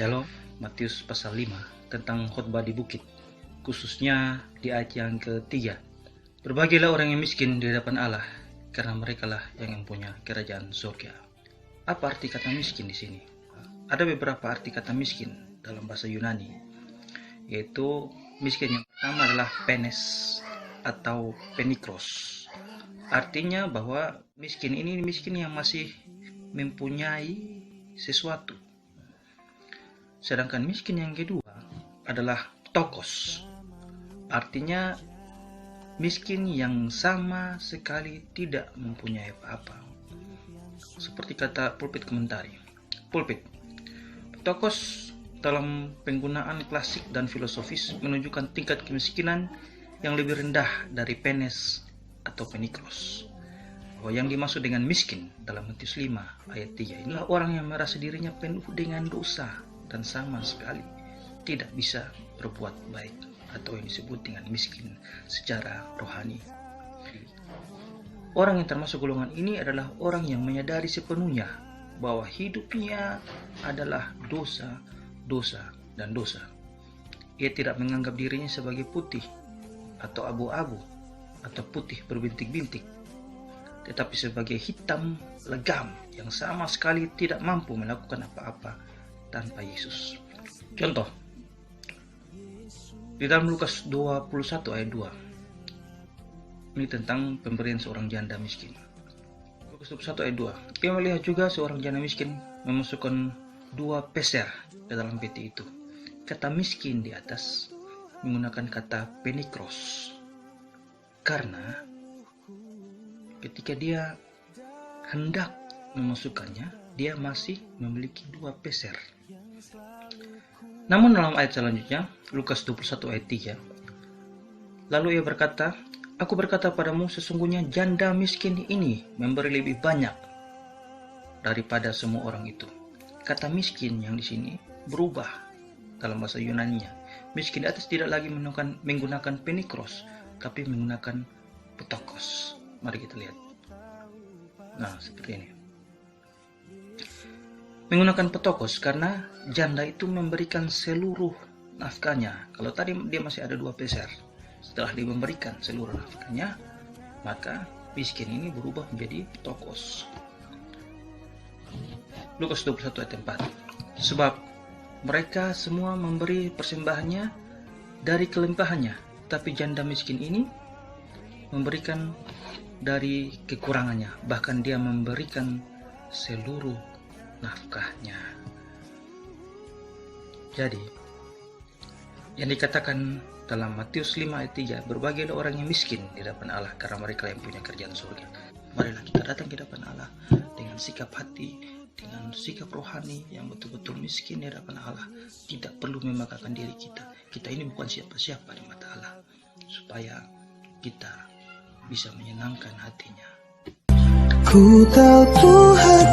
Shalom, Matius pasal 5 tentang khotbah di bukit, khususnya di ayat yang ketiga. Berbahagialah orang yang miskin di hadapan Allah, karena merekalah yang mempunyai kerajaan surga. Apa arti kata miskin di sini? Ada beberapa arti kata miskin dalam bahasa Yunani, yaitu miskin yang pertama adalah penes atau penikros. Artinya bahwa miskin ini miskin yang masih mempunyai sesuatu. Sedangkan miskin yang kedua adalah ptokos. Artinya miskin yang sama sekali tidak mempunyai apa-apa. Seperti kata pulpit komentari. Pulpit. Ptokos dalam penggunaan klasik dan filosofis menunjukkan tingkat kemiskinan yang lebih rendah dari penes atau penikros. Bahwa yang dimaksud dengan miskin dalam Matius 5 ayat 3 inilah orang yang merasa dirinya penuh dengan dosa dan sama sekali tidak bisa berbuat baik, atau yang disebut dengan miskin secara rohani. Orang yang termasuk golongan ini adalah orang yang menyadari sepenuhnya bahwa hidupnya adalah dosa, dan dosa. Ia tidak menganggap dirinya sebagai putih atau abu-abu atau putih berbintik-bintik, tetapi sebagai hitam legam yang sama sekali tidak mampu melakukan apa-apa tanpa Yesus. Contoh, di dalam Lukas 21 ayat 2, ini tentang pemberian seorang janda miskin. Lukas 21 ayat 2, ia melihat juga seorang janda miskin memasukkan 2 peser ke dalam peti itu. Kata miskin di atas menggunakan kata penikros, karena ketika dia hendak memasukkannya, dia masih memiliki 2 peser. Namun dalam ayat selanjutnya, Lukas 21 ayat 3, lalu ia berkata, aku berkata padamu, sesungguhnya janda miskin ini memberi lebih banyak daripada semua orang itu. Kata miskin yang di sini berubah dalam bahasa Yunani-nya. Miskin di atas tidak lagi menggunakan penikros, tapi menggunakan ptokos. Mari kita lihat. Nah, seperti ini. Menggunakan ptokos karena janda itu memberikan seluruh nafkahnya. Kalau tadi dia masih ada 2 peser, setelah dia memberikan seluruh nafkahnya, maka miskin ini berubah menjadi ptokos. Lukas 21 ayat 4, sebab mereka semua memberi persembahannya dari kelimpahannya, tapi janda miskin ini memberikan dari kekurangannya, bahkan dia memberikan seluruh nafkahnya. Jadi, yang dikatakan dalam Matius 5 ayat 3, berbahagialah orang yang miskin di hadapan Allah, karena mereka yang punya kerajaan surga. Marilah kita datang ke hadapan Allah dengan sikap hati, dengan sikap rohani yang betul-betul miskin di hadapan Allah. Tidak perlu memegahkan diri kita. Kita ini bukan siapa-siapa di mata Allah, supaya kita bisa menyenangkan hatinya. Ku tahu Tuhan